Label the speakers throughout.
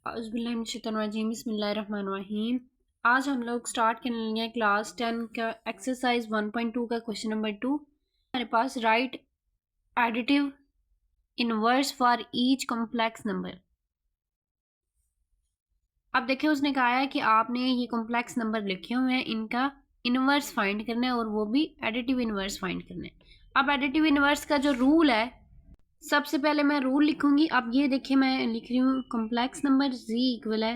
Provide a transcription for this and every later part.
Speaker 1: औज़ुबिल्लाहिमिनश्शैतानिर्रजीम बिस्मिल्लाहिर्रहमानिर्रहीम। आज हम लोग स्टार्ट करने लगे हैं क्लास 10 का एक्सरसाइज 1.2 का क्वेश्चन नंबर 2। हमारे पास write additive inverse for each complex number. अब देखिए उसने कहा है कि आपने ये कॉम्प्लेक्स नंबर लिखे हुए हैं, इनका इनवर्स फाइंड करना है और वो भी एडिटिव इनवर्स फाइंड करना है। अब एडिटिव इनवर्स का जो रूल है, सबसे पहले मैं रूल लिखूंगी। अब ये देखिए मैं लिख रही हूँ कॉम्प्लेक्स नंबर z इक्वल है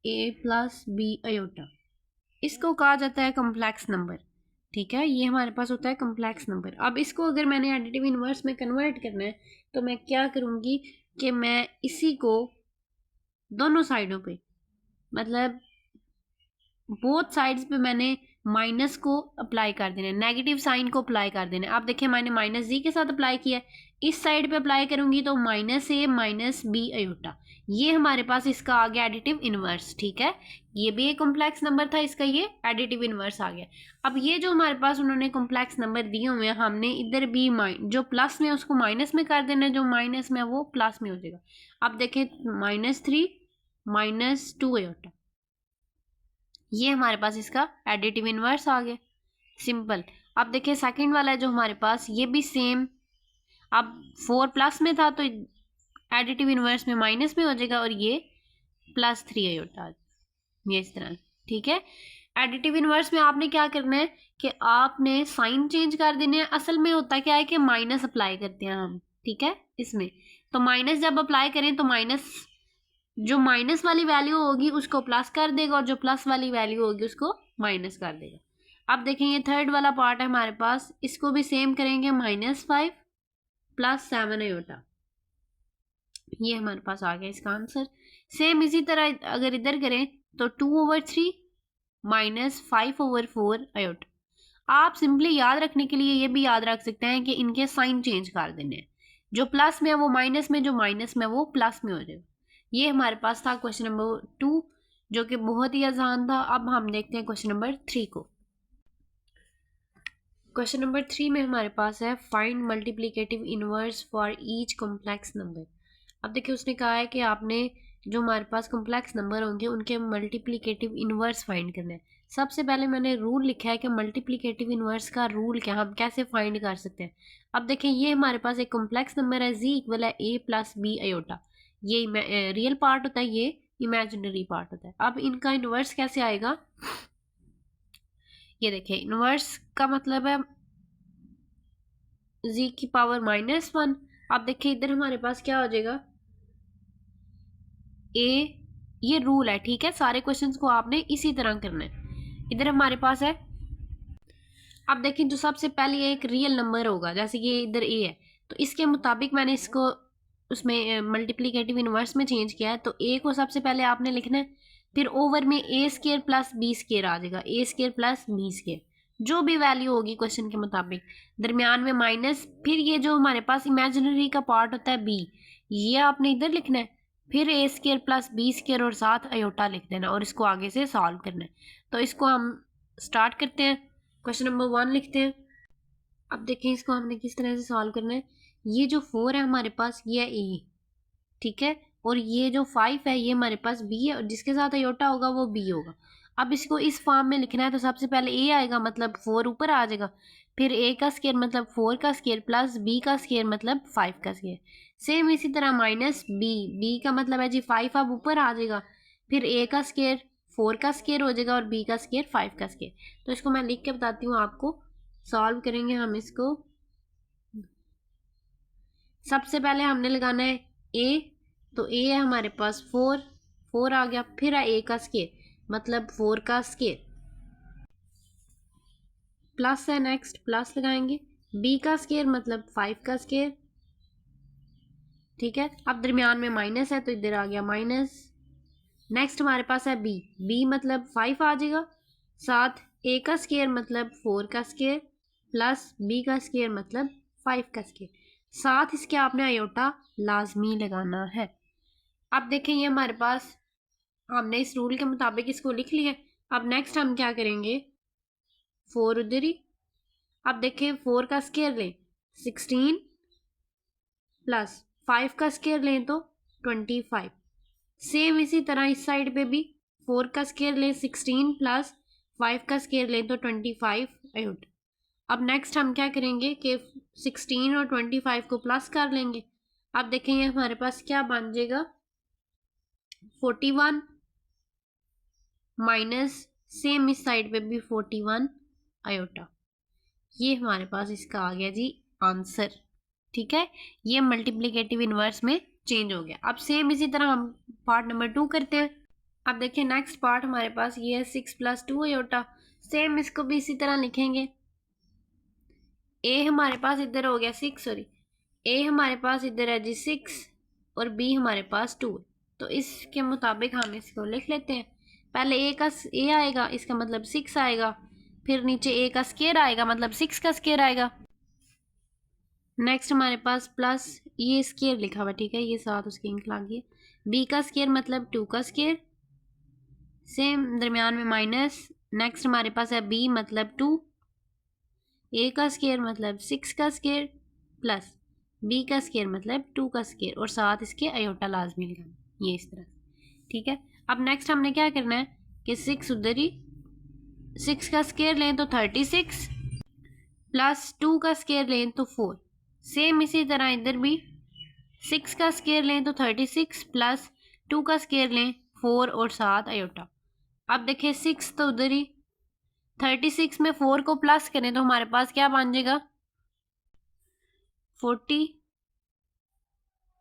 Speaker 1: a प्लस बी अयोटा। इसको कहा जाता है कॉम्प्लेक्स नंबर। ठीक है, ये हमारे पास होता है कॉम्प्लेक्स नंबर। अब इसको अगर मैंने एडिटिव इनवर्स में कन्वर्ट करना है तो मैं क्या करूँगी कि मैं इसी को दोनों साइडों पे, मतलब बोथ साइड्स पे मैंने माइनस को अप्लाई कर देना है, नेगेटिव साइन को अप्लाई कर देना है। आप देखिए मैंने माइनस जी के साथ अप्लाई किया है, इस साइड पे अप्लाई करूंगी तो माइनस ए माइनस बी अयोटा। ये हमारे पास इसका आ गया एडिटिव इनवर्स। ठीक है, ये भी एक कॉम्प्लेक्स नंबर था, इसका ये एडिटिव इनवर्स आ गया। अब ये जो हमारे पास उन्होंने कॉम्प्लेक्स नंबर दिए हुए हैं, हमने इधर भी जो प्लस में उसको माइनस में कर देना है, जो माइनस में वो प्लस में हो जाएगा। अब देखें -3 -2 अयोटा, ये हमारे पास इसका एडिटिव इनवर्स आ गया, सिंपल। अब देखिए सेकंड वाला है जो हमारे पास, ये भी सेम। अब 4 प्लस में था तो एडिटिव इनवर्स में माइनस में हो जाएगा और ये +3 अयोटा, ये इस तरह। ठीक है, एडिटिव इनवर्स में आपने क्या करना है कि आपने साइन चेंज कर देने हैं। असल में होता क्या है कि माइनस अप्लाई करते हैं हम, ठीक है, इसमें तो माइनस जब अप्लाई करें तो माइनस, जो माइनस वाली वैल्यू होगी उसको प्लस कर देगा और जो प्लस वाली वैल्यू होगी उसको माइनस कर देगा। अब देखें ये थर्ड वाला पार्ट है हमारे पास, इसको भी सेम करेंगे, -5 + 7 अयोटा। ये हमारे पास आ गया इसका आंसर। सेम इसी तरह अगर इधर करें तो 2/3 -5/4 अयोटा। आप सिंपली याद रखने के लिए ये भी याद रख सकते हैं कि इनके साइन चेंज कर देने हैं, जो प्लस में है वो माइनस में, जो माइनस में वो प्लस में हो जाएगा। ये हमारे पास था क्वेश्चन नंबर 2, जो कि बहुत ही आसान था। अब हम देखते हैं क्वेश्चन नंबर 3 को। क्वेश्चन नंबर 3 में हमारे पास है find multiplicative inverse for each complex number. अब देखिए उसने कहा है कि आपने जो हमारे पास कॉम्प्लेक्स नंबर होंगे उनके मल्टीप्लिकेटिव इनवर्स फाइंड करना है। सबसे पहले मैंने रूल लिखा है कि मल्टीप्लिकेटिव इनवर्स का रूल क्या, हम कैसे फाइंड कर सकते हैं। अब देखिए ये हमारे पास एक कॉम्प्लेक्स नंबर है, z इक्वल है a + b अयोटा। ये रियल पार्ट होता है, ये इमेजिनरी पार्ट होता है। अब इनका इनवर्स कैसे आएगा, ये देखिए इनवर्स का मतलब है z की पावर -1। अब देखिए इधर हमारे पास क्या हो जाएगा, a, ये रूल है, ठीक है, सारे क्वेश्चंस को आपने इसी तरह करना है। इधर हमारे पास है, अब देखिए जो सबसे पहले एक रियल नंबर होगा, जैसे ये इधर a है तो इसके मुताबिक मैंने इसको उसमें मल्टीप्लिकेटिव इनवर्स में चेंज किया है। तो a को सबसे पहले आपने लिखना है, फिर ओवर में a² + b² आ जाएगा, a² + b², जो भी वैल्यू होगी क्वेश्चन के मुताबिक। दरमियान में माइनस, फिर ये जो हमारे पास इमेजिनरी का पार्ट होता है b, ये आपने इधर लिखना है, फिर a² + b² और साथ अयोटा लिख देना और इसको आगे से सॉल्व करना है। तो इसको हम स्टार्ट करते हैं, क्वेश्चन नंबर 1 लिखते हैं। अब देखें इसको हमने किस तरह से सॉल्व करना है। ये जो 4 है हमारे पास ये है a, ठीक है, और ये जो 5 है ये हमारे पास b है, और जिसके साथ अयोटा होगा वो b होगा। अब इसको इस फॉर्म में लिखना है तो सबसे पहले a आएगा, मतलब 4 ऊपर आ जाएगा, फिर a² मतलब 4 का स्क्वायर प्लस b का स्क्वायर मतलब 5 का स्क्वायर। सेम इसी तरह -b का मतलब है जी 5, अब ऊपर आ जाएगा, फिर a का स्क्वायर 4 का स्क्वायर हो जाएगा और b का स्क्वायर 5 का स्क्वायर। तो इसको मैं लिख के बताती हूँ आपको, सॉल्व करेंगे हम इसको। सबसे पहले हमने लगाना है a, तो a है हमारे पास 4 आ गया, फिर है a का स्क्वायर मतलब 4 का स्क्वायर, प्लस है, नेक्स्ट प्लस लगाएंगे, b का स्क्वायर मतलब 5 का स्क्वायर, ठीक है। अब दरमियान में माइनस है तो इधर आ गया माइनस। नेक्स्ट हमारे पास है b मतलब 5 आ जाएगा, साथ a का स्क्वायर मतलब 4 का स्क्वायर प्लस b का स्क्वायर मतलब 5 का स्क्वायर, साथ इसके आपने अयोटा लाजमी लगाना है। अब देखें ये हमारे पास, हमने इस रूल के मुताबिक इसको लिख लिया। अब नेक्स्ट हम क्या करेंगे, 4 उधर ही। अब देखें 4 का स्क्वायर लें 16 प्लस 5 का स्क्वायर लें तो 25, सेम इसी तरह इस साइड पे भी 4 का स्केयर लें 16 प्लस 5 का स्केयर लें तो 25 आयोटा। अब नेक्स्ट हम क्या करेंगे कि 16 और 25 को प्लस कर लेंगे। अब देखेंगे हमारे पास क्या बन जाएगा 41 माइनस सेम इस साइड पे भी 41 आयोटा। ये हमारे पास इसका आ गया जी आंसर। ठीक है, ये मल्टीप्लिकेटिव इनवर्स में चेंज हो गया। अब सेम इसी तरह हम पार्ट नंबर 2 करते हैं। अब देखिए नेक्स्ट पार्ट हमारे पास ये है 6 प्लस 2 आयोटा। सेम इसको भी इसी तरह लिखेंगे। ए हमारे पास इधर हो गया 6, सॉरी ए हमारे पास इधर है जी 6 और बी हमारे पास 2। तो इसके मुताबिक हम इसको लिख लेते हैं। पहले ए का ए आएगा, इसका मतलब 6 आएगा, फिर नीचे ए का स्केयर आएगा, मतलब 6 का स्केयर आएगा। नेक्स्ट हमारे पास प्लस ये स्केयर लिखा हुआ, ठीक है, ये साथ उसकी इंक लग गई। बी का स्केयर मतलब 2 का स्केयर, सेम दरमियान में माइनस। नेक्स्ट हमारे पास है बी मतलब 2, ए का स्केयर मतलब 6 का स्केयर प्लस बी का स्केयर मतलब 2 का स्केयर और साथ इसके आयोटा लाजमी लगाना, ये इस तरह। ठीक है, अब नेक्स्ट हमने क्या करना है कि 6 उधर ही 6 का स्केयर लें तो 36 प्लस 2 का स्केयर लें तो 4। सेम इसी तरह इधर भी 6 का स्केयर लें तो 36 प्लस 2 का स्केयर लें 4 और साथ आयोटा। अब देखिए 6 तो उधर ही, 36 में 4 को प्लस करें तो हमारे पास क्या बन जाएगा 40।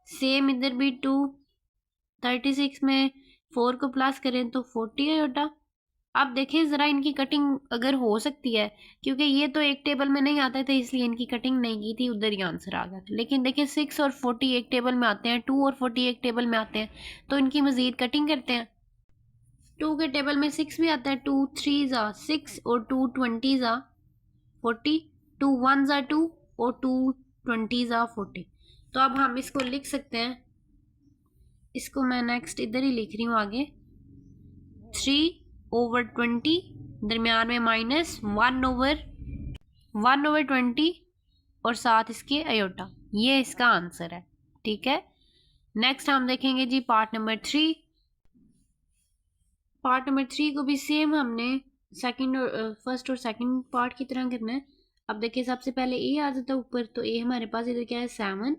Speaker 1: सेम इधर भी 2, 36 में 4 को प्लस करें तो 40 आयोटा। अब देखिए ज़रा इनकी कटिंग अगर हो सकती है, क्योंकि ये तो एक टेबल में नहीं आते थे इसलिए इनकी कटिंग नहीं की थी, उधर ही आंसर आ गया था। लेकिन देखिए 6 और 40 एक टेबल में आते हैं, 2 और 40 एक टेबल में आते हैं, तो इनकी मज़ीद कटिंग करते हैं। 2 के टेबल में 6 भी आता है, 2 3 ज़ा 6 और 2 20 ज़ा 40, 2 1 ज़ा 2 और 2 20 ज़ा 40। तो अब हम इसको लिख सकते हैं, इसको मैं नेक्स्ट इधर ही लिख रही हूँ आगे, 3/20 दरमियान में माइनस 1/20 और साथ इसके आयोटा। ये इसका आंसर है। ठीक है, नेक्स्ट हम देखेंगे जी पार्ट नंबर 3। पार्ट नंबर 3 को भी सेम हमने सेकंड और फर्स्ट और सेकंड पार्ट की तरह करना है। अब देखिए सबसे पहले ए आ जाता है ऊपर, तो ए हमारे पास इधर क्या है 7,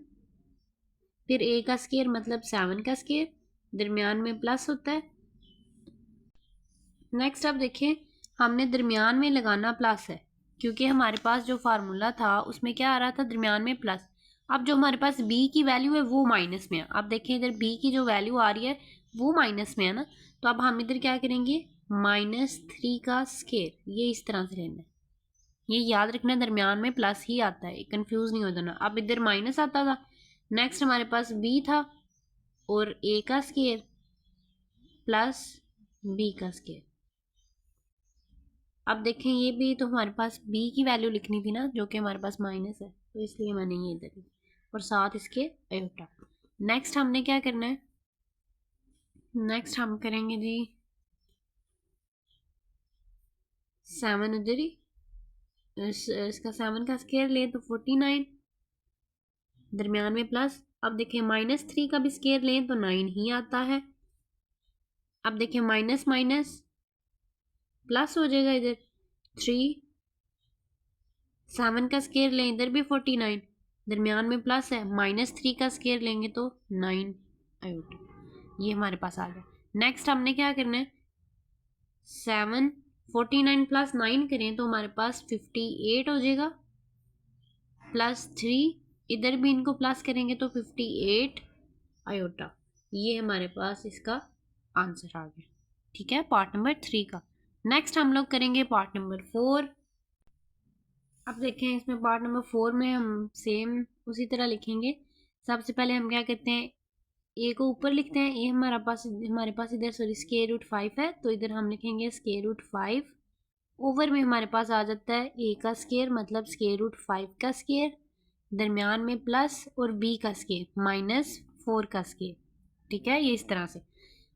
Speaker 1: फिर ए का स्केयर मतलब 7 का स्केयर, दरमियान में प्लस होता है। नेक्स्ट अब देखिए हमने दरमियान में लगाना प्लस है, क्योंकि हमारे पास जो फार्मूला था उसमें क्या आ रहा था दरमियान में प्लस। अब जो हमारे पास बी की वैल्यू है वो माइनस में है। अब देखिए इधर बी की जो वैल्यू आ रही है वो माइनस में है ना, तो अब हम इधर क्या करेंगे -3 का स्केयर, ये इस तरह से लेना है। ये याद रखना दरमियान में प्लस ही आता है, कंफ्यूज नहीं हो जाना। अब इधर माइनस आता था। नेक्स्ट हमारे पास बी था और ए का स्केयर प्लस बी का स्केयर। अब देखें ये भी तो हमारे पास बी की वैल्यू लिखनी थी ना, जो कि हमारे पास माइनस है, तो इसलिए मैंने ये इधर लिखी और साथ इसके आयोटा। नेक्स्ट हमने क्या करना है, नेक्स्ट हम करेंगे जी 7 उधर ही, इसका 7 का स्केयर ले तो 49 दरमियान में प्लस। अब देखिए -3 का भी स्केयर लें तो 9 ही आता है। अब देखिए माइनस माइनस प्लस हो जाएगा, इधर 3, 7 का स्केयर लें इधर भी 49 दरमियान में प्लस है, -3 का स्केयर लेंगे तो 9 आयोटा। ये हमारे पास आ गया। नेक्स्ट हमने क्या करना है 7 49 प्लस 9 करें तो हमारे पास 58 हो जाएगा, प्लस 3 इधर भी इनको प्लस करेंगे तो 58 आयोटा। ये हमारे पास इसका आंसर आ गया। ठीक है, पार्ट नंबर 3 का। नेक्स्ट हम लोग करेंगे पार्ट नंबर 4। अब देखें इसमें पार्ट नंबर 4 में हम सेम उसी तरह लिखेंगे। सबसे पहले हम क्या करते हैं ए को ऊपर लिखते हैं, ए हमारे पास इधर सॉरी √5 है, तो इधर हम लिखेंगे √5। ओवर में हमारे पास आ जाता है ए का स्केयर मतलब √5 का स्केयर, दरमियान में प्लस और बी का स्केयर -4 का स्केयर। ठीक है, ये इस तरह से।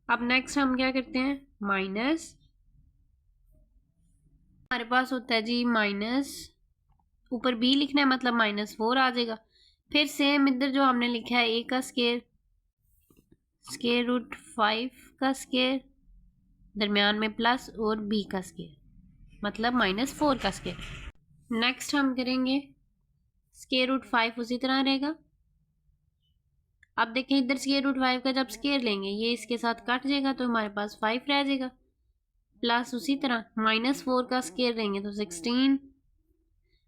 Speaker 1: अब नेक्स्ट हम क्या करते हैं माइनस, हमारे पास होता है जी माइनस, ऊपर बी लिखना है मतलब -4 आ जाएगा। फिर सेम इधर जो हमने लिखा है ए का स्केयर स्क्वायर रूट 5 का स्क्वायर, दरमियान में प्लस और b का स्क्वायर मतलब -4 का स्क्वायर। नेक्स्ट हम करेंगे स्क्वायर रूट 5 उसी तरह रहेगा। अब देखें इधर स्क्वायर रूट 5 का जब स्क्वायर लेंगे ये इसके साथ कट जाएगा तो हमारे पास 5 रह जाएगा, प्लस उसी तरह -4 का स्क्वायर लेंगे तो 16।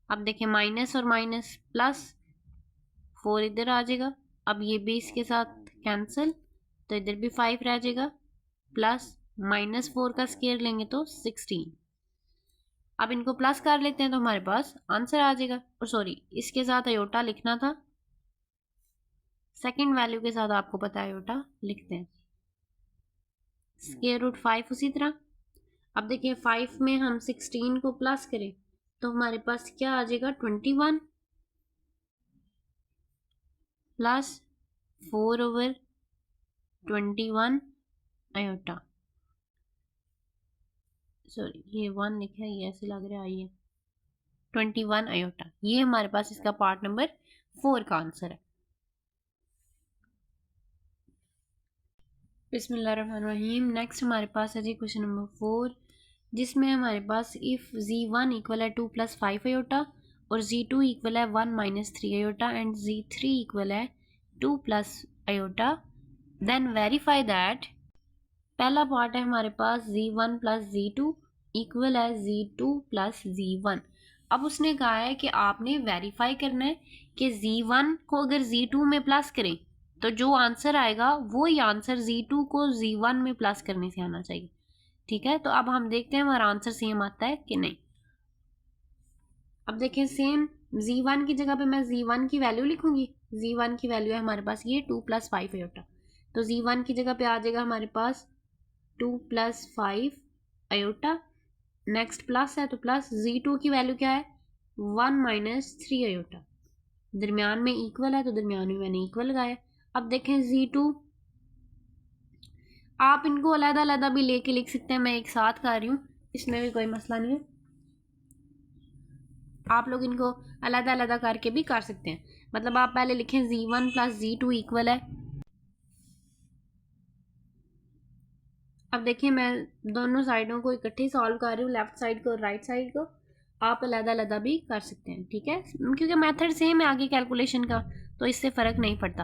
Speaker 1: अब देखें माइनस और माइनस प्लस 4 इधर आ जाएगा। अब ये भी इसके साथ कैंसिल तो इधर भी 5 रह जाएगा, प्लस -4 का स्क्वायर लेंगे तो 16। अब इनको प्लस कर लेते हैं तो हमारे पास आंसर आ जाएगा। और सॉरी इसके साथ अयोटा लिखना था, सेकंड वैल्यू के साथ आपको पता है अयोटा लिखते हैं। स्क्वायर रूट 5 उसी तरह। अब देखिए 5 में हम 16 को प्लस करें तो हमारे पास क्या आ जाएगा 21 प्लस 4/21 अयोटा। सॉरी ये 1 लिखा है, ये ऐसे लग रहा है, ये 21 अयोटा। ये हमारे पास इसका पार्ट नंबर 4 का आंसर है। बिस्मिल्लाहिर्रहमानिर्रहीम। नेक्स्ट हमारे पास है जी क्वेश्चन नंबर 4, जिसमें हमारे पास इफ़ z1 इक्वल है 2 + 5 अयोटा और z2 इक्वल है 1 - 3 अयोटा एंड z3 इक्वल है 2 + अयोटा, देन वेरीफाई दैट। पहला पार्ट है हमारे पास z1 + z2 इक्वल है z2 + z1। अब उसने कहा है कि आपने वेरीफाई करना है कि z1 को अगर z2 में प्लस करें तो जो आंसर आएगा वो ही आंसर z2 को z1 में प्लस करने से आना चाहिए। ठीक है, तो अब हम देखते हैं हमारा आंसर सेम आता है कि नहीं। अब देखें सेम z1 की जगह पे मैं z1 की वैल्यू लिखूंगी। z1 की वैल्यू है हमारे पास ये 2 + 5 अयोटा, तो z1 की जगह पे आ जाएगा हमारे पास 2 + 5 अयोटा। नेक्स्ट प्लस है तो प्लस, z2 की वैल्यू क्या है 1 - 3 अयोटा, दरमियान में इक्वल है तो दरमियान में मैंने इक्वल लगाया। अब देखें z2, आप इनको अलग अलग भी लेके लिख सकते हैं, मैं एक साथ कर रही हूँ, इसमें भी कोई मसला नहीं है। आप लोग इनको अलग अलग करके भी कर सकते हैं। मतलब आप पहले लिखें z1 + z2 इक्वल है। अब देखिए मैं दोनों साइडों को इकट्ठे सॉल्व कर रही हूँ, लेफ्ट साइड को और राइट साइड को। आप अलग अलग भी कर सकते हैं, ठीक है, क्योंकि मेथड सेम है आगे कैलकुलेशन का, तो इससे फ़र्क नहीं पड़ता।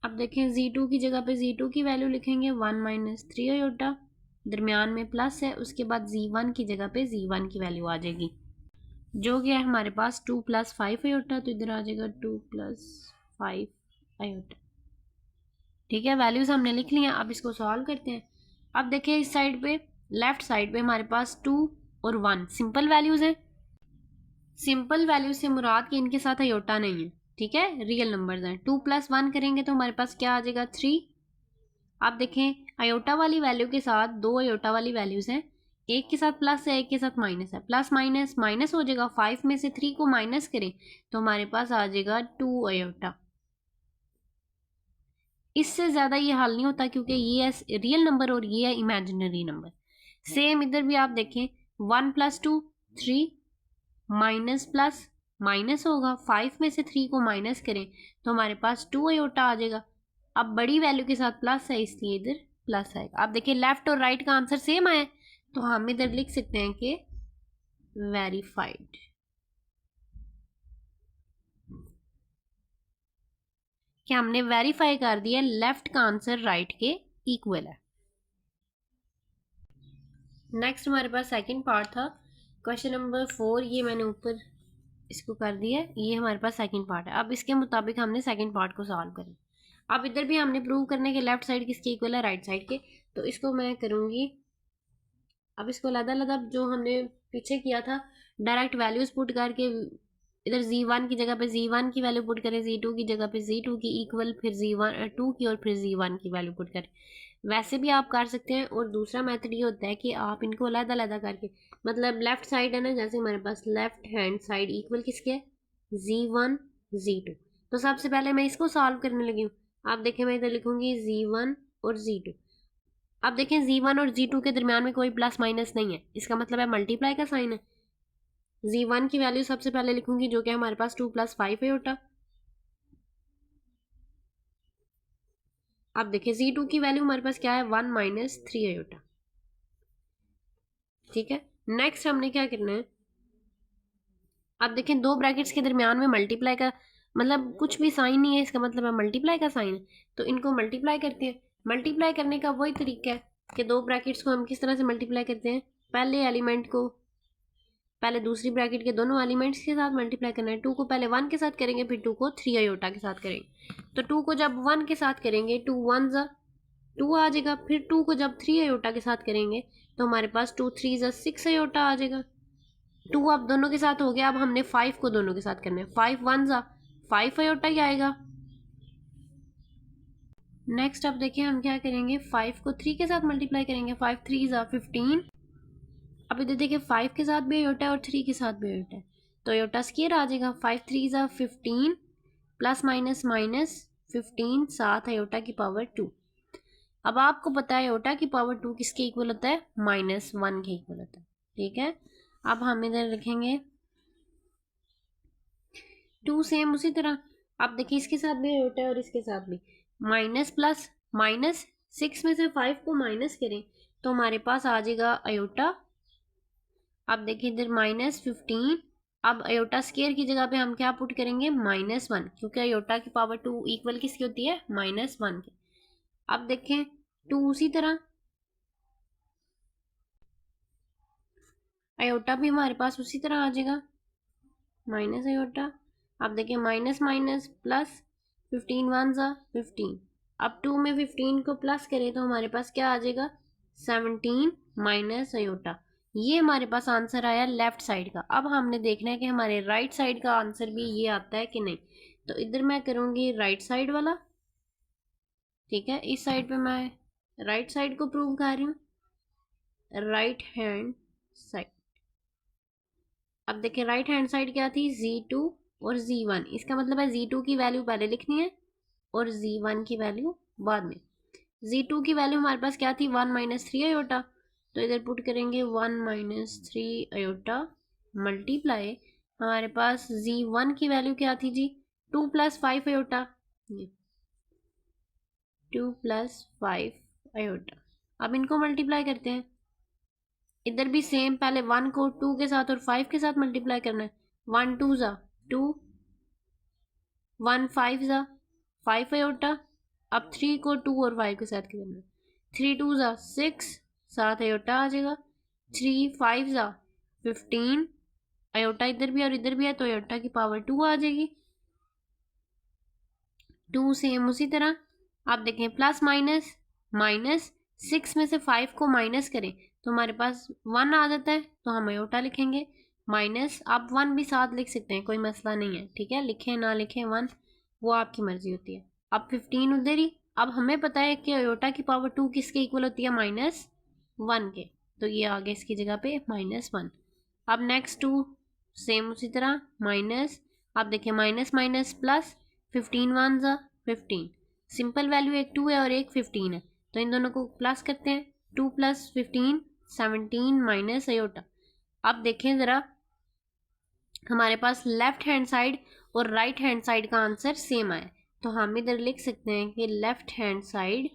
Speaker 1: अब देखें z2 की जगह पे z2 की वैल्यू लिखेंगे 1 - 3 अयोटा, दरमियान में प्लस है, उसके बाद z1 की जगह पे z1 की वैल्यू आ जाएगी जो कि है हमारे पास 2 + 5 अयोटा, तो इधर आ जाएगा 2 + 5 अयोटा। ठीक है, वैल्यूज़ हमने लिख ली हैं। अब इसको सॉल्व करते हैं। अब देखिए इस साइड पे लेफ्ट साइड पे हमारे पास 2 और 1 सिंपल वैल्यूज़ हैं। सिंपल वैल्यूज से मुराद कि इनके साथ अयोटा नहीं है, ठीक है, रियल नंबर्स हैं। 2 + 1 करेंगे तो हमारे पास क्या आ जाएगा 3। आप देखें अयोटा वाली वैल्यू के साथ दो अयोटा वाली वैल्यूज़ हैं, एक के साथ प्लस है एक के साथ माइनस है, प्लस माइनस माइनस हो जाएगा। 5 में से 3 को माइनस करें तो हमारे पास आ जाएगा 2 अयोटा। इससे ज़्यादा ये हल नहीं होता क्योंकि ये है रियल नंबर और ये है इमेजिनरी नंबर। सेम इधर भी आप देखें 1 + 2 3, माइनस प्लस माइनस होगा, 5 में से 3 को माइनस करें तो हमारे पास 2 अयोटा आ जाएगा। अब बड़ी वैल्यू के साथ प्लस है इसलिए इधर प्लस आएगा। आप देखिए लेफ्ट और राइट का आंसर सेम आया, तो हम इधर लिख सकते हैं कि वेरीफाइड। कि हमने वेरीफाई कर दिया लेफ्ट का आंसर राइट के इक्वल है। नेक्स्ट हमारे पास सेकंड पार्ट था क्वेश्चन नंबर 4, ये मैंने ऊपर इसको कर दिया, ये हमारे पास सेकंड पार्ट है। अब इसके मुताबिक हमने सेकंड पार्ट को सॉल्व करें। अब इधर भी हमने प्रूव करने के लेफ्ट साइड किसके इक्वल है राइट साइड के, तो इसको मैं करूँगी। अब इसको अलग अलग जो हमने पीछे किया था डायरेक्ट वैल्यूज पुट करके, इधर z1 की जगह पे z1 की वैल्यू पुट करें, z2 की जगह पे z2 की इक्वल, फिर z1 2 की और फिर z1 की वैल्यू पुट करें। वैसे भी आप कर सकते हैं। और दूसरा मेथड ये होता है कि आप इनको अलग अलग करके, मतलब लेफ्ट साइड है ना, जैसे हमारे पास लेफ्ट हैंड साइड इक्वल किसके है z1 z2, तो सबसे पहले मैं इसको सॉल्व करने लगी हूँ। आप देखें मैं इधर लिखूंगी z1 और z2। अब देखें z1 और z2 के दरमियान में कोई प्लस माइनस नहीं है, इसका मतलब है मल्टीप्लाई का साइन है। z1 की वैल्यू सबसे पहले लिखूंगी जो कि हमारे पास 2 + 5 अयोटा। अब देखिए Z2 की वैल्यू हमारे पास क्या है 1 माइनस 3 आयोटा। ठीक है, नेक्स्ट हमने क्या करना है, अब देखें दो ब्रैकेट्स के दरमियान में मल्टीप्लाई का मतलब कुछ भी साइन नहीं है, इसका मतलब है मल्टीप्लाई का साइन है, तो इनको मल्टीप्लाई करते हैं। मल्टीप्लाई करने का वही तरीका है कि दो ब्रैकेट्स को हम किस तरह से मल्टीप्लाई करते हैं, पहले एलिमेंट को पहले दूसरी ब्रैकेट के दोनों एलिमेंट्स के साथ मल्टीप्लाई करना है। 2 को पहले 1 के साथ करेंगे, फिर 2 को 3 आयोटा के साथ करेंगे। तो 2 को जब 1 के साथ करेंगे 2 1 ज़ा 2 आ जाएगा, फिर 2 को जब 3 आयोटा के साथ करेंगे तो हमारे पास 2 3 ज़ा 6 आयोटा आ जाएगा। 2 अब दोनों के साथ हो गया, अब हमने 5 को दोनों के साथ करना है। 5 1 ज़ा 5 आयोटा ही आएगा। नेक्स्ट अब देखिए हम क्या करेंगे, 5 को 3 के साथ मल्टीप्लाई करेंगे। 5 3 ज़ा 15। अब इधर देखिए 5 के साथ भी आयोटा है और 3 के साथ भी आयोटा है, तो आयोटा स्क्वायर आ जाएगा। 5 3 ज़ा 15 प्लस माइनस माइनस 15 7 आयोटा की पावर 2। अब आपको पता है आयोटा की पावर 2 किसके इक्वल होता है, -1 के इक्वल होता है। ठीक है, अब हम इधर लिखेंगे 2 सेम उसी तरह। अब देखिए इसके साथ भी आयोटा है और इसके साथ भी, माइनस प्लस माइनस 6 में से 5 को माइनस करें तो हमारे पास आ जाएगा आयोटा। अब देखिए इधर -15, अब आयोटा स्केयर की जगह पे हम क्या पुट करेंगे, -1, क्योंकि आयोटा की पावर 2 इक्वल किसकी होती है, -1 के। अब देखें 2 उसी तरह, आयोटा भी हमारे पास उसी तरह आ जाएगा, माइनस आयोटा। अब देखिए माइनस माइनस प्लस 15 1 ज़ा 15। अब 2 में 15 को प्लस करें तो हमारे पास क्या आ जाएगा, 17 माइनस आयोटा। ये हमारे पास आंसर आया लेफ्ट साइड का। अब हमने देखना है कि हमारे राइट साइड का आंसर भी ये आता है कि नहीं। तो इधर मैं करूँगी राइट साइड वाला। ठीक है, इस साइड पे मैं राइट साइड को प्रूव कर रही हूँ, राइट हैंड साइड। अब देखिए राइट हैंड साइड क्या थी, Z2 और Z1। इसका मतलब है Z2 की वैल्यू पहले लिखनी है और Z1 की वैल्यू बाद में। Z2 की वैल्यू हमारे पास क्या थी, 1 माइनस 3 आयोटा, तो इधर पुट करेंगे 1 माइनस 3 आयोटा मल्टीप्लाई, हमारे पास Z1 की वैल्यू क्या थी जी, 2 प्लस 5 आयोटा, 2 प्लस 5 आयोटा। अब इनको मल्टीप्लाई करते हैं, इधर भी सेम, पहले 1 को 2 के साथ और 5 के साथ मल्टीप्लाई करना है। 1 2 ज़ा 2, 1 5 ज़ा 5 आयोटा। अब 3 को 2 और 5 के साथ करना है, 3 2 ज़ा 6 7 आयोटा आ जाएगा। 3 5 ज़ा 15, आयोटा इधर भी और इधर भी है तो आयोटा की पावर 2 आ जाएगी। 2 सेम उसी तरह। आप देखें प्लस माइनस माइनस 6 में से 5 को माइनस करें तो हमारे पास 1 आ जाता है, तो हम आयोटा लिखेंगे माइनस। आप 1 भी साथ लिख सकते हैं, कोई मसला नहीं है। ठीक है, लिखें ना लिखें 1 वो आपकी मर्जी होती है। अब 15 उधर ही। अब हमें पता है कि आयोटा की पावर 2 किसके इक्वल होती है, -1 के, तो ये आ गया इसकी जगह पे -1। अब नेक्स्ट 2 सेम उसी तरह माइनस। आप देखिए माइनस माइनस प्लस 15 1 ज़ा 15, सिंपल वैल्यू एक 2 है और एक 15 है, तो इन दोनों को प्लस करते हैं। 2 प्लस 15 17 माइनस आयोटा। अब देखें ज़रा, हमारे पास लेफ्ट हैंड साइड और राइट हैंड साइड का आंसर सेम आया, तो हम इधर लिख सकते हैं कि लेफ्ट हैंड साइड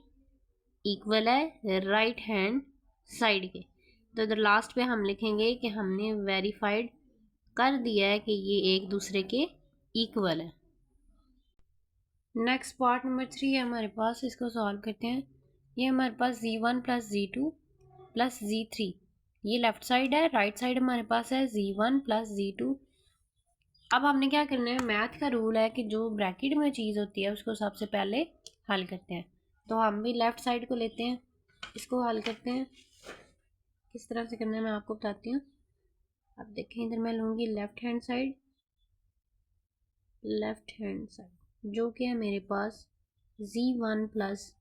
Speaker 1: इक्वल है राइट हैंड साइड के। तो इधर लास्ट पे हम लिखेंगे कि हमने वेरीफाइड कर दिया है कि ये एक दूसरे के इक्वल है। नेक्स्ट पार्ट नंबर 3 है हमारे पास, इसको सॉल्व करते हैं। ये हमारे पास Z1 plus Z2 plus Z3, ये लेफ्ट साइड है, राइट साइड हमारे पास है Z1 प्लस Z2। अब हमने क्या करना है, मैथ का रूल है कि जो ब्रैकेट में चीज़ होती है उसको सबसे पहले हल करते हैं। तो हम भी लेफ्ट साइड को लेते हैं, इसको हल करते हैं। किस तरह से करना है मैं आपको बताती हूँ। अब देखें इधर मैं लूँगी लेफ्ट हैंड साइड, जो कि है मेरे पास Z1 plus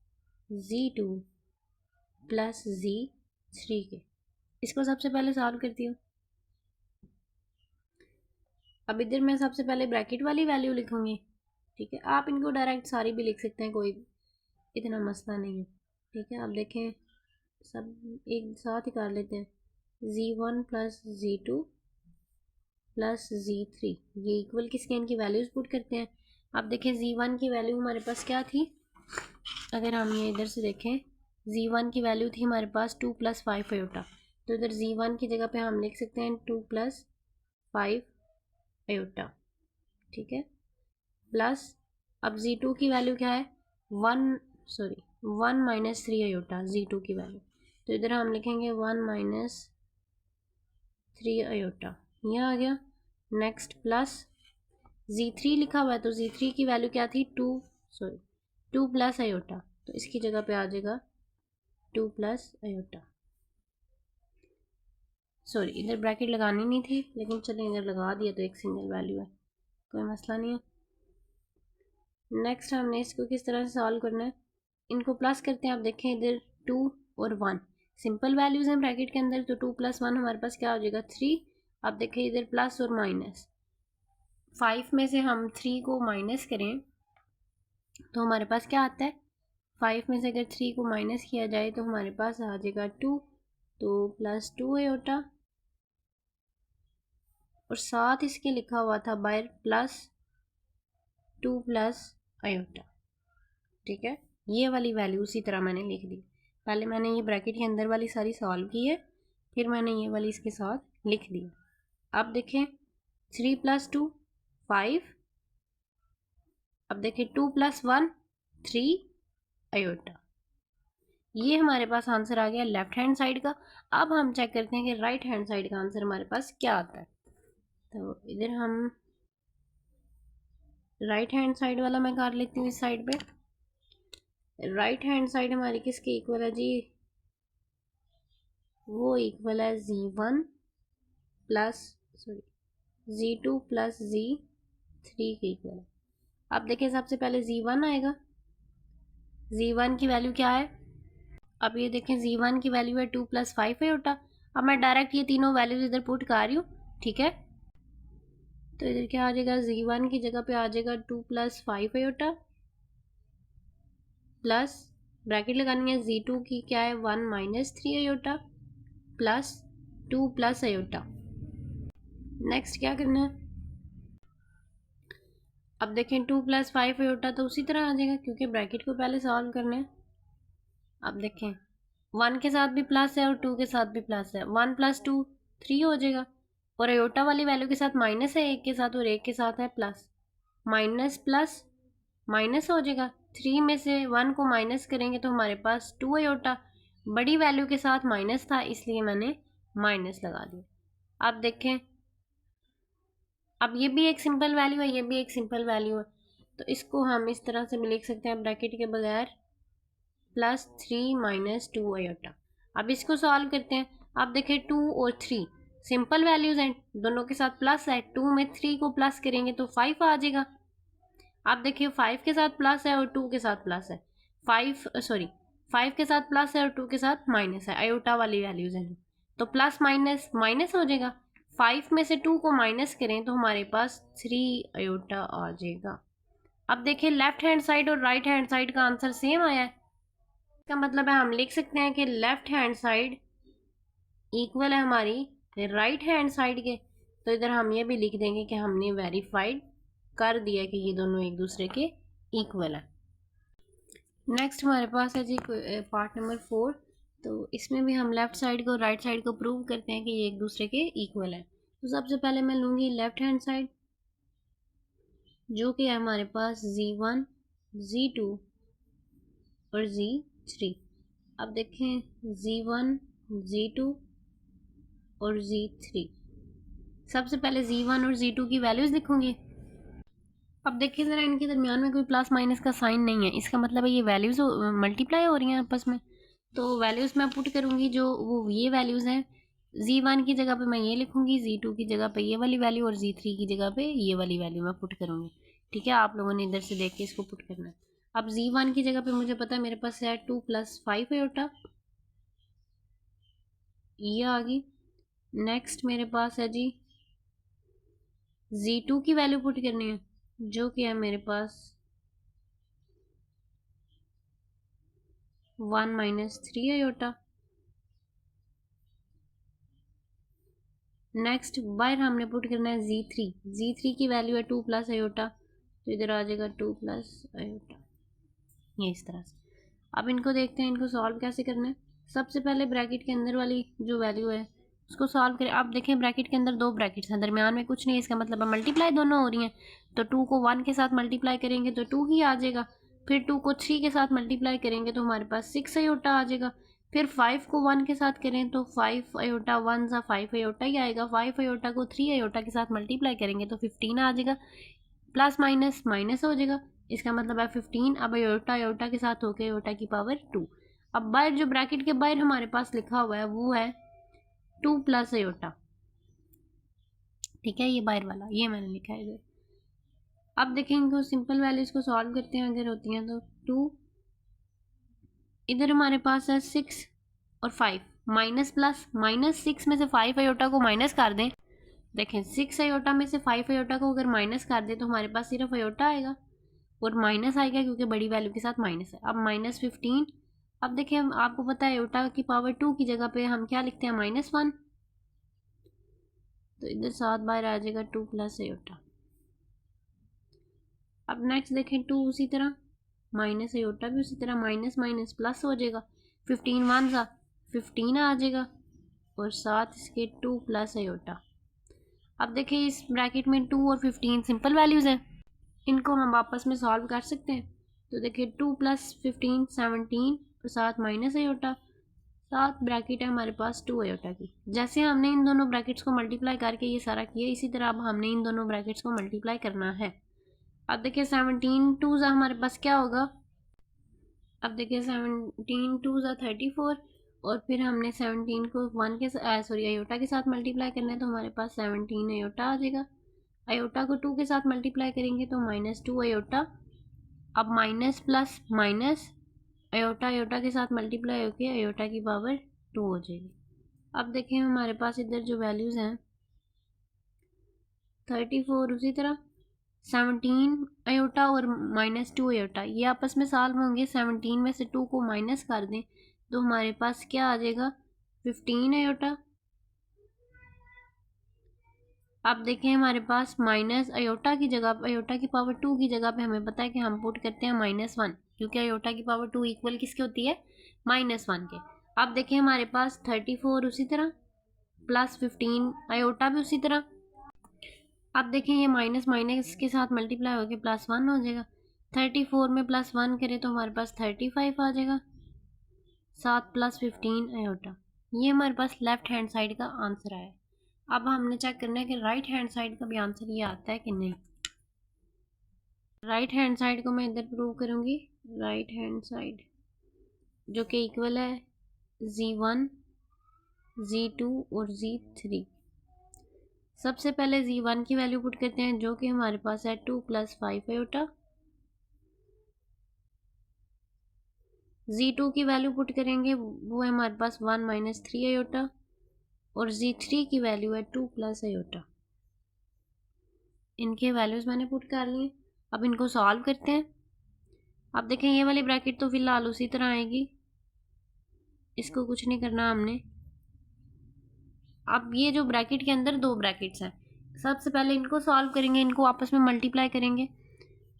Speaker 1: Z2 plus Z3 के। इसको सबसे पहले सॉल्व करती हूँ। अब इधर मैं सबसे पहले ब्रैकेट वाली वैल्यू लिखूँगी। ठीक है, आप इनको डायरेक्ट सारी भी लिख सकते हैं, कोई इतना मसला नहीं है। ठीक है, अब देखें सब एक साथ ही कर लेते हैं। Z1 plus Z2 plus Z3, ये इक्वल किसके, इनकी वैल्यूज़ पुट करते हैं। अब देखें Z1 की वैल्यू हमारे पास क्या थी, अगर हम ये इधर से देखें, z1 की वैल्यू थी हमारे पास 2 + 5 अयोटा, तो इधर z1 की जगह पे हम लिख सकते हैं 2 + 5 अयोटा, ठीक है। प्लस अब z2 की वैल्यू क्या है, 1 - 3 अयोटा z2 की वैल्यू, तो इधर हम लिखेंगे 1 - 3 अयोटा, ये आ गया। नेक्स्ट प्लस z3 लिखा हुआ है, तो z3 की वैल्यू क्या थी, 2 + अयोटा, तो इसकी जगह पे आ जाएगा 2 + अयोटा। इधर ब्रैकेट लगानी नहीं थी, लेकिन चलिए इधर लगा दिया, तो एक सिंगल वैल्यू है, कोई मसला नहीं है। नेक्स्ट हमने इसको किस तरह से सॉल्व करना है, इनको प्लस करते हैं। आप देखें इधर 2 और 1 सिंपल वैल्यूज हैं ब्रैकेट के अंदर, तो 2 + 1 हमारे पास क्या हो जाएगा, 3। आप देखें इधर प्लस और माइनस, 5 में से हम 3 को माइनस करें तो हमारे पास क्या आता है, 5 में से अगर 3 को माइनस किया जाए तो हमारे पास आ जाएगा 2, तो +2 अयोटा, और साथ इसके लिखा हुआ था बाहर +2 + अयोटा, ठीक है। ये वाली वैल्यू उसी तरह मैंने लिख दी। पहले मैंने ये ब्रैकेट के अंदर वाली सारी सॉल्व की है, फिर मैंने ये वाली इसके साथ लिख दी। अब देखें 3 + 2 5, अब देखें 2 + 1 3 अयोटा। ये हमारे पास आंसर आ गया लेफ्ट हैंड साइड का। अब हम चेक करते हैं कि राइट हैंड साइड का आंसर हमारे पास क्या आता है। तो इधर हम राइट हैंड साइड वाला मैं कर लेती हूँ इस साइड पे। राइट हैंड साइड हमारी किसके इक्वल है जी, वो इक्वल है z1 प्लस z2 + z3 के इक्वल है। अब देखिए सबसे पहले z1 आएगा, z1 की वैल्यू क्या है, अब ये देखें z1 की वैल्यू है 2 + 5 अयोटा। अब मैं डायरेक्ट ये तीनों वैल्यूज इधर पुट कर रही हूँ, ठीक है। तो इधर क्या आ जाएगा, z1 की जगह पे आ जाएगा 2 + 5 अयोटा, प्लस ब्रैकेट लगानी है, z2 की क्या है 1 - 3 अयोटा, प्लस 2 + अयोटा। नेक्स्ट क्या करना है, अब देखें 2 + 5 अयोटा तो उसी तरह आ जाएगा, क्योंकि ब्रैकेट को पहले सॉल्व करना है। अब देखें 1 के साथ भी प्लस है और 2 के साथ भी प्लस है, 1 + 2 3 हो जाएगा, और अयोटा वाली वैल्यू के साथ माइनस है एक के साथ, और एक के साथ है प्लस, माइनस प्लस माइनस हो जाएगा। 3 में से 1 को माइनस करेंगे तो हमारे पास 2 अयोटा, बड़ी वैल्यू के साथ माइनस था इसलिए मैंने माइनस लगा दिया। अब देखें, अब ये भी एक सिंपल वैल्यू है, ये भी एक सिंपल वैल्यू है, तो इसको हम इस तरह से भी लिख सकते हैं ब्रैकेट के बगैर, +3 - 2 अयोटा। अब इसको सॉल्व करते हैं। आप देखें 2 और 3 सिंपल वैल्यूज हैं, दोनों के साथ प्लस है, 2 में 3 को प्लस करेंगे तो 5 आ जाएगा। आप देखिए 5 के साथ प्लस है और 2 के साथ प्लस है, 5 के साथ प्लस है और 2 के साथ माइनस है, अयोटा वाली वैल्यूज हैं, तो प्लस माइनस माइनस हो जाएगा। 5 में से 2 को माइनस करें तो हमारे पास 3 अयोटा आ जाएगा। अब देखिए लेफ्ट हैंड साइड और राइट हैंड साइड का आंसर सेम आया है, इसका मतलब है हम लिख सकते हैं कि लेफ्ट हैंड साइड इक्वल है हमारी राइट हैंड साइड के। तो इधर हम ये भी लिख देंगे कि हमने वेरीफाइड कर दिया कि ये दोनों एक दूसरे के इक्वल है। नेक्स्ट हमारे पास है जी पार्ट नंबर 4, तो इसमें भी हम लेफ्ट साइड को राइट साइड को प्रूव करते हैं कि ये एक दूसरे के इक्वल है। तो सबसे पहले मैं लूँगी लेफ्ट हैंड साइड, जो कि है हमारे पास z1 z2 और z3। अब देखें z1 z2 और z3, सबसे पहले z1 और z2 की वैल्यूज लिखूंगी। अब देखिए ज़रा इनके दरमियान में कोई प्लस माइनस का साइन नहीं है, इसका मतलब है ये वैल्यूज़ मल्टीप्लाई हो रही हैं आपस में। तो वैल्यूज़ मैं पुट करूँगी, जो वो ये वैल्यूज़ हैं, z1 की जगह पे मैं ये लिखूँगी, z2 की जगह पे ये वाली वैल्यू, और z3 की जगह पे ये वाली वैल्यू मैं पुट करूँगी, ठीक है। आप लोगों ने इधर से देख के इसको पुट करना है। अब z1 की जगह पे मुझे पता है मेरे पास है 2 + 5 अयोटा, ये आ गई। नेक्स्ट मेरे पास है जी z2 की वैल्यू पुट करनी है, जो कि है मेरे पास 1 - 3 अयोटा। नेक्स्ट बाहर हमने पुट करना है z3 की वैल्यू है 2 + अयोटा, तो इधर आ जाएगा 2 + अयोटा, ये इस तरह से। अब इनको देखते हैं इनको सॉल्व कैसे करना है। सबसे पहले ब्रैकेट के अंदर वाली जो वैल्यू है उसको सॉल्व करें। आप देखें ब्रैकेट के अंदर दो ब्रैकेट्स हैं, दरमियान में कुछ नहीं है, इसका मतलब है मल्टीप्लाई दोनों हो रही हैं। तो 2 को 1 के साथ मल्टीप्लाई करेंगे तो 2 ही आ जाएगा। फिर 2 को 3 के साथ मल्टीप्लाई करेंगे तो हमारे पास 6 आयोटा आ जाएगा। फिर 5 को 1 के साथ करें तो 5 आयोटा 1 सा 5 आयोटा ही आएगा। 5 आयोटा को 3 आयोटा के साथ मल्टीप्लाई करेंगे तो 15 आ जाएगा। प्लस माइनस माइनस हो जाएगा, इसका मतलब है 15। अब आयोटा आयोटा के साथ होके आयोटा की पावर 2। अब बाहर जो ब्रैकेट के बाहर हमारे पास लिखा हुआ है वो है 2 प्लस आयोटा। ठीक है, ये बाहर वाला ये मैंने लिखा है इधर। अब देखें इनको सिंपल वैल्यूज को सॉल्व करते हैं, अगर होती हैं तो 2, इधर हमारे पास है 6 और 5, माइनस प्लस माइनस 6 में से 5 आयोटा को माइनस कर दें। देखें 6 आयोटा में से 5 आयोटा को अगर माइनस कर दें तो हमारे पास सिर्फ आयोटा आएगा और माइनस आएगा क्योंकि बड़ी वैल्यू के साथ माइनस है। अब -15। अब देखिए आपको पता है आयोटा की पावर 2 की जगह पे हम क्या लिखते हैं -1, तो इधर 7 बार आ जाएगा 2 प्लस आयोटा। अब नेक्स्ट देखें 2 उसी तरह, माइनस आयोटा भी उसी तरह, माइनस माइनस प्लस हो जाएगा। 15 1 सा 15 आ जाएगा और साथ इसके 2 प्लस आयोटा। अब देखिए इस ब्रैकेट में 2 और 15 सिंपल वैल्यूज़ हैं, इनको हम आपस में सॉल्व कर सकते हैं। तो देखिए 2 प्लस 15 17 और साथ माइनस आयोटा, साथ ब्रैकेट है हमारे पास 2 आयोटा की। जैसे हमने इन दोनों ब्रैकेट्स को मल्टीप्लाई करके ये सारा किया, इसी तरह अब हमने इन दोनों ब्रैकेट्स को मल्टीप्लाई करना है। अब देखिए 17 2 हमारे पास क्या होगा। अब देखिए 17 2 34 और फिर हमने 17 को 1 के आयोटा के साथ मल्टीप्लाई करना है तो हमारे पास 17 आयोटा आ जाएगा। आयोटा को 2 के साथ मल्टीप्लाई करेंगे तो -2 आयोटा। अब minus plus minus iota iota के साथ मल्टीप्लाई होकर आयोटा की पावर 2 हो जाएगी। अब देखें हमारे पास इधर जो वैल्यूज़ हैं 34 उसी तरह, 17 आयोटा और -2 आयोटा ये आपस में सॉल्व होंगे। 17 में से 2 को माइनस कर दें तो हमारे पास क्या आ जाएगा 15 आयोटा। अब देखें हमारे पास माइनस आयोटा की जगह, आयोटा की पावर 2 की जगह पे हमें पता है कि हम पुट करते हैं -1, क्योंकि आयोटा की पावर 2 इक्वल किसके होती है -1 के। अब देखें हमारे पास 34 उसी तरह, प्लस 15 आयोटा भी उसी तरह। अब देखें ये माइनस माइनस के साथ मल्टीप्लाई होकर +1 हो जाएगा। 34 में +1 करें तो हमारे पास 35 आ जाएगा, 7 प्लस 15 आयोटा। ये हमारे पास लेफ्ट हैंड साइड का आंसर आया। अब हमने चेक करना है कि राइट हैंड साइड का भी आंसर ये आता है कि नहीं। राइट हैंड साइड को मैं इधर प्रूव करूँगी। राइट हैंड साइड जो कि इक्वल है Z1 Z2 और Z3। सबसे पहले Z1 की वैल्यू पुट करते हैं जो कि हमारे पास है 2 + 5 आयोटा। Z2 की वैल्यू पुट करेंगे वो है हमारे पास 1 - 3 आयोटा और Z3 की वैल्यू है 2 + आयोटा। इनके वैल्यूज़ मैंने पुट कर लिए। अब इनको सॉल्व करते हैं। अब देखें ये वाली ब्रैकेट तो फिलहाल उसी तरह आएगी, इसको कुछ नहीं करना हमने। अब ये जो ब्रैकेट के अंदर दो ब्रैकेट्स हैं, सबसे पहले इनको सॉल्व करेंगे, इनको आपस में मल्टीप्लाई करेंगे।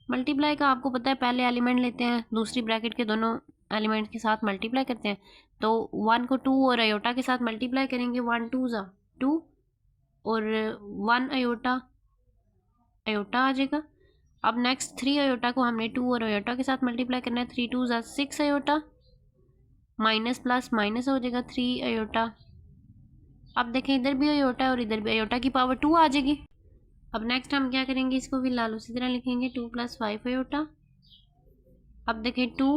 Speaker 1: मल्टीप्लाई का आपको पता है पहले एलिमेंट लेते हैं, दूसरी ब्रैकेट के दोनों एलिमेंट के साथ मल्टीप्लाई करते हैं। तो 1 को 2 और आयोटा के साथ मल्टीप्लाई करेंगे, 1 2 ज़ा 2 और 1 आयोटा आयोटा आ जाएगा। अब नेक्स्ट 3 आयोटा को हमने 2 और आयोटा के साथ मल्टीप्लाई करना है, 3 2 ज़ा 6 आयोटा, माइनस प्लस माइनस हो जाएगा 3 आयोटा। अब देखें इधर भी आयोटा और इधर भी आयोटा की पावर 2 आ जाएगी। अब नेक्स्ट हम क्या करेंगे, इसको भी लाल उसी तरह लिखेंगे 2 + 5 आयोटा। अब देखें 2,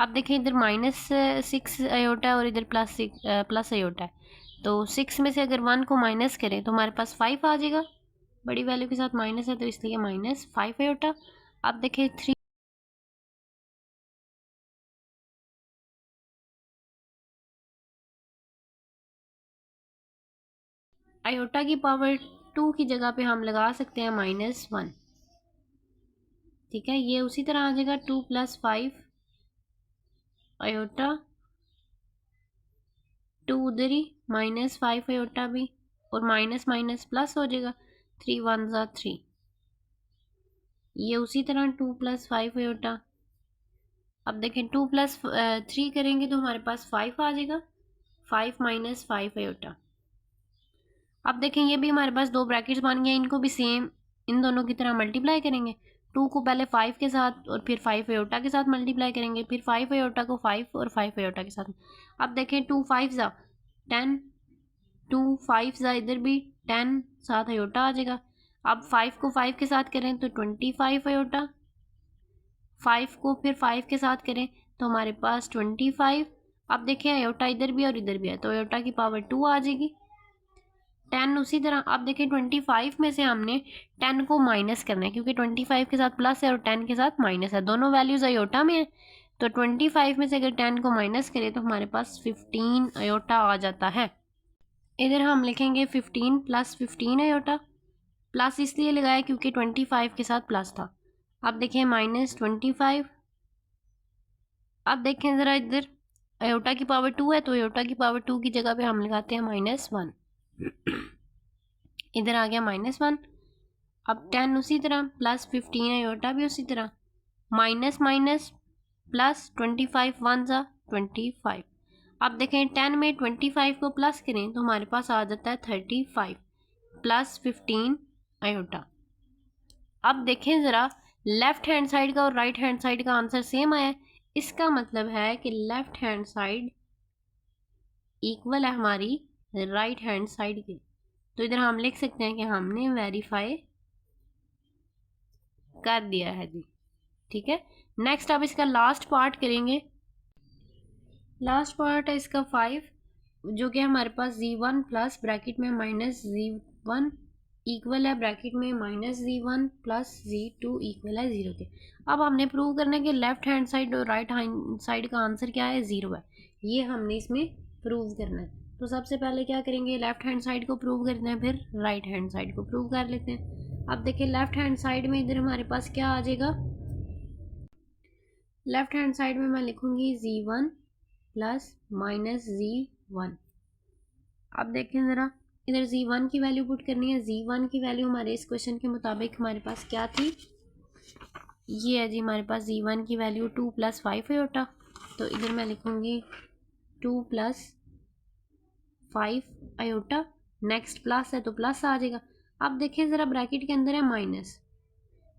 Speaker 1: अब देखें इधर -6 आयोटा और इधर प्लस आयोटा है। तो 6 में से अगर 1 को माइनस करें तो हमारे पास 5 आ जाएगा, बड़ी वैल्यू के साथ माइनस है तो इसलिए -5 आयोटा। अब देखें 3 आयोटा की पावर 2 की जगह पे हम लगा सकते हैं -1। ठीक है, ये उसी तरह आ जाएगा 2 + 5 आयोटा, 2 उधर ही -5 आयोटा भी और माइनस माइनस प्लस हो जाएगा, 3 1 ज़ा 3। ये उसी तरह 2 + 5 आयोटा अब देखें 2 + 3 करेंगे तो हमारे पास 5 आ जाएगा, 5 - 5 आयोटा। अब देखें ये भी हमारे पास दो ब्रैकेट्स बन गए, इनको भी सेम इन दोनों की तरह मल्टीप्लाई करेंगे। 2 को पहले 5 के साथ और फिर 5 आयोटा के साथ मल्टीप्लाई करेंगे, फिर 5 आयोटा को 5 और 5 आयोटा के साथ। अब देखें 2 5 ज़ा 10, 2 5 ज़ा इधर भी 10, साथ आयोटा आ जाएगा। अब 5 को 5 के साथ करें तो 25 आयोटा, 5 को फिर 5 के साथ करें तो हमारे पास 25। अब देखें आयोटा इधर भी और इधर भी है तो आयोटा की पावर 2 आ जाएगी। 10 उसी तरह। अब देखें 25 में से हमने 10 को माइनस करना है, क्योंकि 25 के साथ प्लस है और 10 के साथ माइनस है, दोनों वैल्यूज़ आयोटा में है। तो 25 में से अगर 10 को माइनस करें तो हमारे पास 15 आयोटा आ जाता है। इधर हम लिखेंगे 15 + 15 आयोटा। प्लस इसलिए लगाया क्योंकि 25 के साथ प्लस था। अब देखें -25। अब देखें ज़रा इधर आयोटा की पावर 2 है तो आयोटा की पावर 2 की जगह पे हम लगाते हैं -1। इधर आ गया -1। अब 10 उसी तरह, + 15 आयोटा भी उसी तरह, माइनस माइनस प्लस 25 1 ज़ा 25। अब देखें 10 में 25 को प्लस करें तो हमारे पास आ जाता है 35 + 15 आयोटा। अब देखें ज़रा लेफ़्ट हैंड साइड का और राइट हैंड साइड का आंसर सेम आया है, इसका मतलब है कि लेफ़्ट हैंड साइड इक्वल है हमारी राइट हैंड साइड के। तो इधर हम लिख सकते हैं कि हमने वेरीफाई कर दिया है जी। ठीक है, नेक्स्ट अब इसका लास्ट पार्ट करेंगे। लास्ट पार्ट है इसका 5, जो कि हमारे पास z1 प्लस ब्रैकेट में -z1 इक्वल है ब्रैकेट में -z1 + z2 इक्वल है 0 के। अब हमने प्रूव करना है कि लेफ्ट हैंड साइड और राइट हैंड साइड का आंसर क्या है, 0 है। ये हमने इसमें प्रूव करना है। तो सबसे पहले क्या करेंगे, लेफ्ट हैंड साइड को प्रूव करते हैं, फिर राइट हैंड साइड को प्रूव कर लेते हैं। अब देखिए लेफ्ट हैंड साइड में इधर हमारे पास क्या आ जाएगा, लेफ्ट हैंड साइड में मैं लिखूंगी z1 + -z1। अब देखें ज़रा इधर z1 की वैल्यू पुट करनी है। z1 की वैल्यू हमारे इस क्वेश्चन के मुताबिक हमारे पास क्या थी, ये है जी हमारे पास z1 की वैल्यू 2 + 5 आयोटा। तो इधर मैं लिखूंगी 2 + 5 आयोटा, नेक्स्ट प्लस है तो प्लस आ जाएगा। अब देखें ज़रा ब्रैकेट के अंदर है माइनस,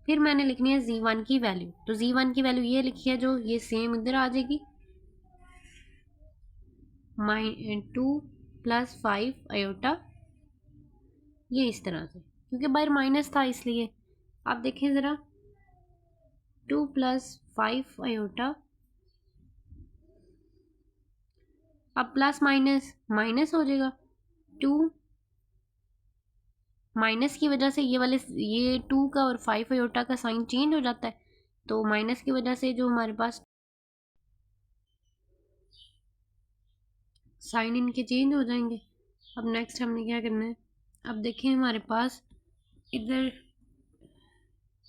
Speaker 1: फिर मैंने लिखनी है z1 की वैल्यू। तो z1 की वैल्यू ये लिखी है जो ये सेम इधर आ जाएगी, 2 + 5 आयोटा, ये इस तरह से, क्योंकि बाहर माइनस था इसलिए। अब देखें ज़रा 2 + 5 आयोटा, अब प्लस माइनस माइनस हो जाएगा, 2 माइनस की वजह से ये 2 का और 5 आयोटा का साइन चेंज हो जाता है, तो माइनस की वजह से जो हमारे पास साइन इनके चेंज हो जाएंगे। अब नेक्स्ट हमने क्या करना है, अब देखें हमारे पास इधर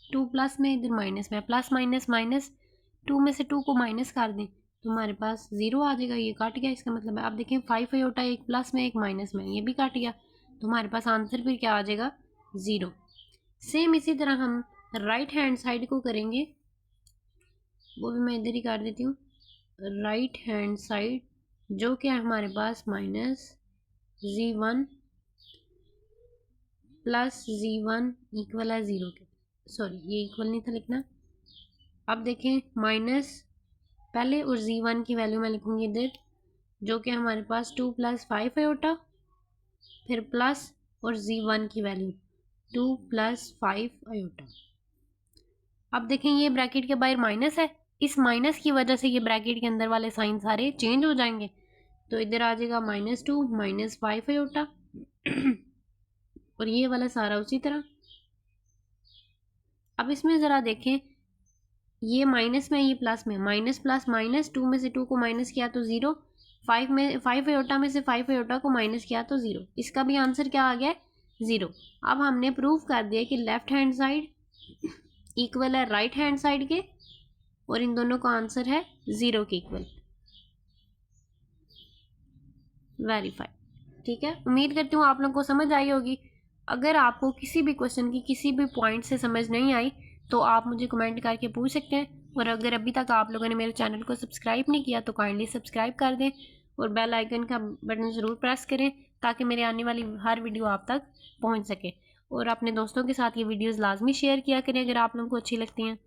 Speaker 1: 2 प्लस में इधर माइनस में, प्लस माइनस माइनस, 2 में से 2 को माइनस कर दें तो हमारे पास 0 आ जाएगा, ये कट गया, इसका मतलब है। अब देखें 5 आयोटा एक प्लस में एक माइनस में, ये भी कट गया, तो हमारे पास आंसर फिर क्या आ जाएगा, 0। सेम इसी तरह हम राइट हैंड साइड को करेंगे, वो भी मैं इधर ही कर देती हूँ। राइट हैंड साइड जो कि हमारे पास -z1 + z1 इक्वल है 0 के, सॉरी ये इक्वल नहीं था लिखना। अब देखें माइनस पहले और z1 की वैल्यू मैं लिखूंगी इधर, जो कि हमारे पास 2 + 5 आयोटा, फिर प्लस और z1 की वैल्यू 2 + 5 आयोटा। अब देखें ये ब्रैकेट के बाहर माइनस है, इस माइनस की वजह से ये ब्रैकेट के अंदर वाले साइन सारे चेंज हो जाएंगे, तो इधर आ जाएगा -2 - 5 आयोटा और ये वाला सारा उसी तरह। अब इसमें ज़रा देखें, ये माइनस में ये प्लस में, माइनस प्लस माइनस, 2 में से 2 को माइनस किया तो 0, 5 आयोटा में से 5 आयोटा को माइनस किया तो 0, इसका भी आंसर क्या आ गया, 0। अब हमने प्रूव कर दिया कि लेफ्ट हैंड साइड इक्वल है राइट हैंड साइड के और इन दोनों का आंसर है 0 के इक्वल। वेरीफाई। ठीक है, उम्मीद करती हूँ आप लोगों को समझ आई होगी। अगर आपको किसी भी क्वेश्चन की किसी भी पॉइंट से समझ नहीं आई तो आप मुझे कमेंट करके पूछ सकते हैं, और अगर अभी तक आप लोगों ने मेरे चैनल को सब्सक्राइब नहीं किया तो काइंडली सब्सक्राइब कर दें और बेल आइकन का बटन ज़रूर प्रेस करें ताकि मेरे आने वाली हर वीडियो आप तक पहुंच सके। और अपने दोस्तों के साथ ये वीडियोस लाजमी शेयर किया करें अगर आप लोगों को अच्छी लगती हैं।